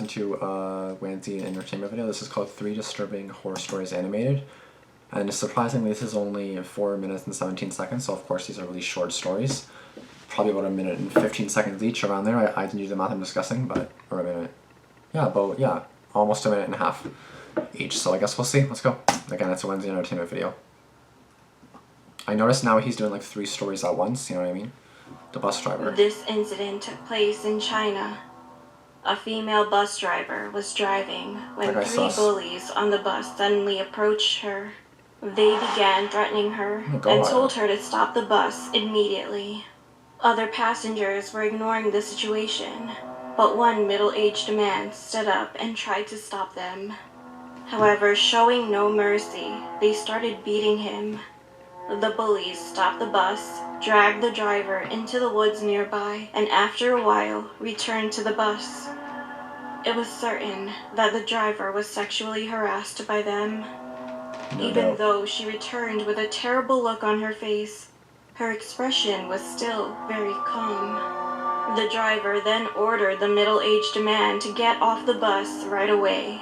reacting to Wansee entertainment video. This is called 3 Disturbing Horror Stories Animated. And surprisingly, this is only 4 minutes and 17 seconds, so of course these are really short stories. Probably about 1 minute and 15 seconds each, around there. I didn't do the math I'm discussing, but, or a minute. Yeah, about, yeah, almost 1.5 minutes each, so I guess we'll see. Let's go. Again, it's a Wansee entertainment video. I noticed now he's doing like 3 stories at once, you know what I mean? The bus driver. This incident took place in China. A female bus driver was driving when 3 bullies on the bus suddenly approached her. They began threatening her and told her to stop the bus immediately. Other passengers were ignoring the situation, but one middle-aged man stood up and tried to stop them. However, showing no mercy, they started beating him. The bullies stopped the bus, dragged the driver into the woods nearby, and after a while, returned to the bus. It was certain that the driver was sexually harassed by them. Even though she returned with a terrible look on her face, her expression was still very calm. The driver then ordered the middle-aged man to get off the bus right away.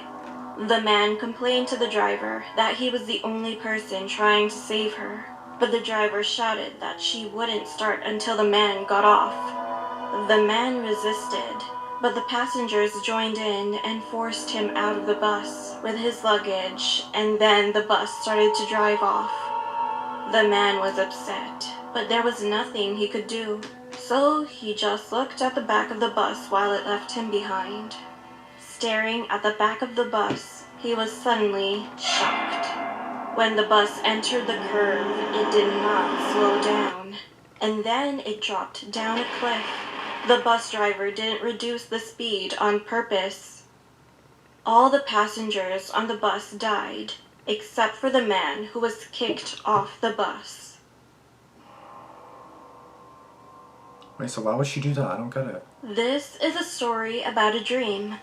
The man complained to the driver that he was the only person trying to save her, but the driver shouted that she wouldn't start until the man got off. The man resisted, but the passengers joined in and forced him out of the bus with his luggage, and then the bus started to drive off. The man was upset, but there was nothing he could do, so he just looked at the back of the bus while it left him behind. Staring at the back of the bus, he was suddenly shocked. When the bus entered the curve, it did not slow down, and then it dropped down a cliff. The bus driver didn't reduce the speed on purpose. All the passengers on the bus died, except for the man who was kicked off the bus. Wait, so why would she do that? I don't get it. This is a story about a dream.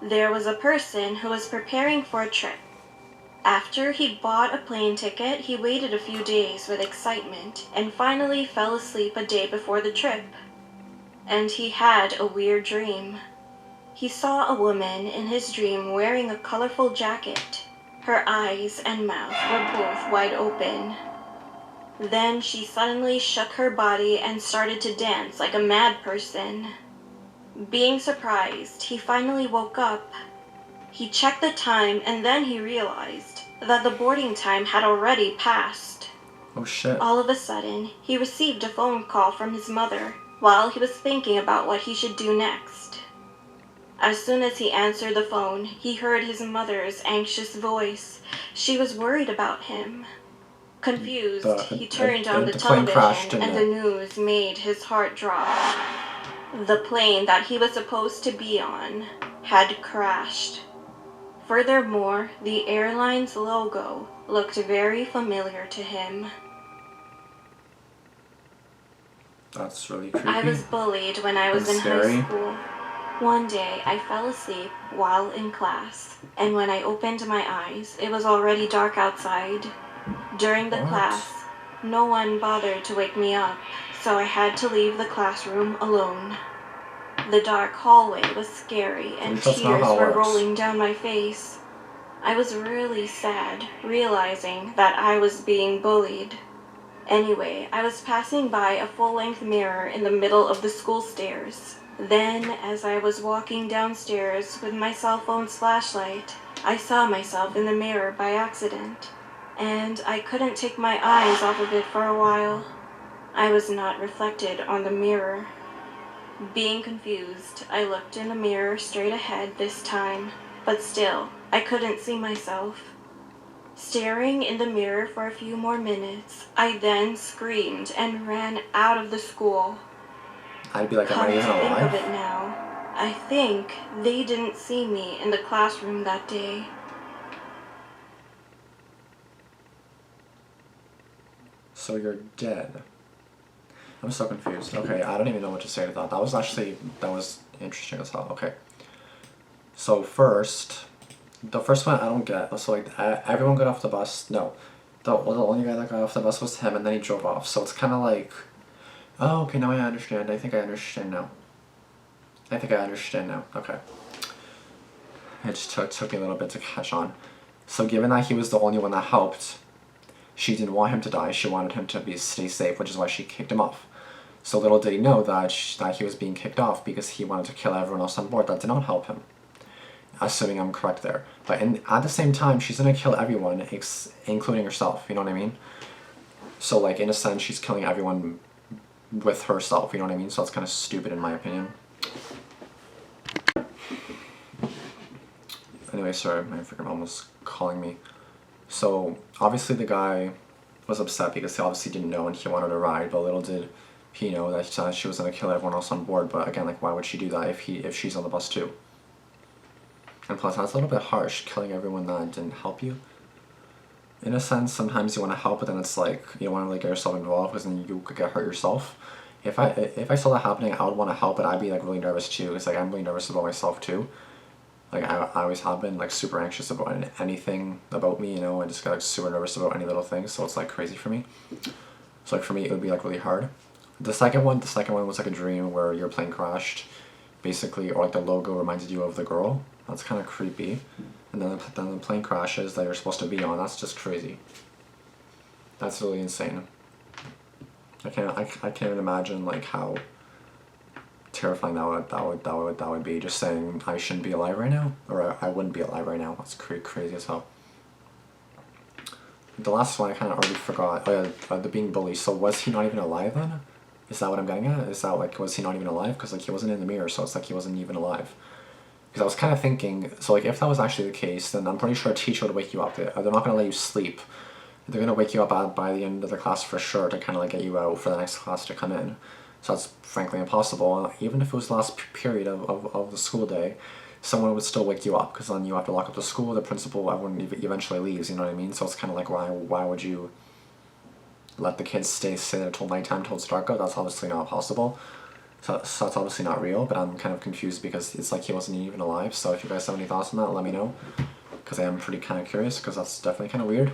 There was a person who was preparing for a trip. After he bought a plane ticket, he waited a few days with excitement and finally fell asleep a day before the trip. And he had a weird dream. He saw a woman in his dream wearing a colorful jacket. Her eyes and mouth were both wide open. Then she suddenly shook her body and started to dance like a mad person. Being surprised, he finally woke up. He checked the time and then he realized that the boarding time had already passed. Oh shit. All of a sudden, he received a phone call from his mother while he was thinking about what he should do next. As soon as he answered the phone, he heard his mother's anxious voice. She was worried about him. Confused, he turned on the television and the news made his heart drop. The plane that he was supposed to be on had crashed. Furthermore, the airline's logo looked very familiar to him. That's really creepy. I was bullied when I was in high school. One day, I fell asleep while in class, and when I opened my eyes, it was already dark outside. During the class, no one bothered to wake me up, so I had to leave the classroom alone. The dark hallway was scary, and tears were rolling down my face. I was really sad, realizing that I was being bullied. Anyway, I was passing by a full-length mirror in the middle of the school stairs. Then, as I was walking downstairs with my cell phone's flashlight, I saw myself in the mirror by accident, and I couldn't take my eyes off of it for a while. I was not reflected on the mirror. Being confused, I looked in the mirror straight ahead this time, but still, I couldn't see myself. Staring in the mirror for a few more minutes, I then screamed and ran out of the school. I'd be like, am I even alive? Come to think of it now, I think they didn't see me in the classroom that day. So you're dead. I'm so confused. Okay, I don't even know what to say to that. That was interesting as hell. Okay. So the first one I don't get. So like, everyone got off the bus. No. The only guy that got off the bus was him, and then he drove off. So it's kind of like, oh, okay, now I understand. I think I understand now. Okay. It just took me a little bit to catch on. So given that he was the only one that helped, she didn't want him to die. She wanted him to stay safe, which is why she kicked him off. So little did he know that he was being kicked off because he wanted to kill everyone else on board. That did not help him. Assuming I'm correct there. But at the same time, she's going to kill everyone, including herself. You know what I mean? So, like, in a sense, she's killing everyone with herself. You know what I mean? So that's kind of stupid in my opinion. Anyway, sorry, my freaking mom was calling me. So, obviously the guy was upset because he obviously didn't know and he wanted a ride, but little did he know that she was going to kill everyone else on board. But again, like, why would she do that if she's on the bus too? And plus, that's a little bit harsh, killing everyone that didn't help you. In a sense, sometimes you want to help, but then it's like, you don't want to like get yourself involved because then you could get hurt yourself. If I saw that happening, I would want to help, but I'd be like really nervous too. It's like I'm really nervous about myself too. Like I always have been like super anxious about anything about me, you know. I just got like super nervous about any little thing, so it's like crazy for me. So like for me, it would be like really hard. The second one was like a dream where your plane crashed, basically, or like the logo reminded you of the girl. That's kind of creepy. And then the plane crashes that you're supposed to be on. That's just crazy. That's really insane. I can't even imagine like how terrifying that would be. Just saying I shouldn't be alive right now, or I wouldn't be alive right now. That's crazy as hell. The last one I kind of already forgot. The being bullied. So was he not even alive then? Is that what I'm getting at? Is that like, was he not even alive? Because like he wasn't in the mirror, so it's like he wasn't even alive. Because I was kind of thinking, so like if that was actually the case, then I'm pretty sure a teacher would wake you up. They're not going to let you sleep. They're going to wake you up by the end of the class for sure to kind of like get you out for the next class to come in. So that's frankly impossible. Even if it was the last period of the school day, someone would still wake you up because then you have to lock up the school, the principal, everyone eventually leaves, you know what I mean? So it's kind of like, why would you let the kids stay there till nighttime, till it's dark out? That's obviously not possible. So that's obviously not real, but I'm kind of confused because it's like he wasn't even alive. So if you guys have any thoughts on that, let me know. Because I am pretty kind of curious, because that's definitely kind of weird.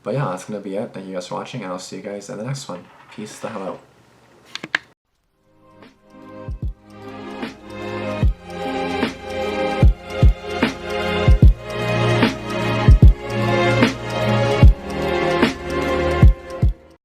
But yeah, that's going to be it. Thank you guys for watching, and I'll see you guys in the next one. Peace the hell out.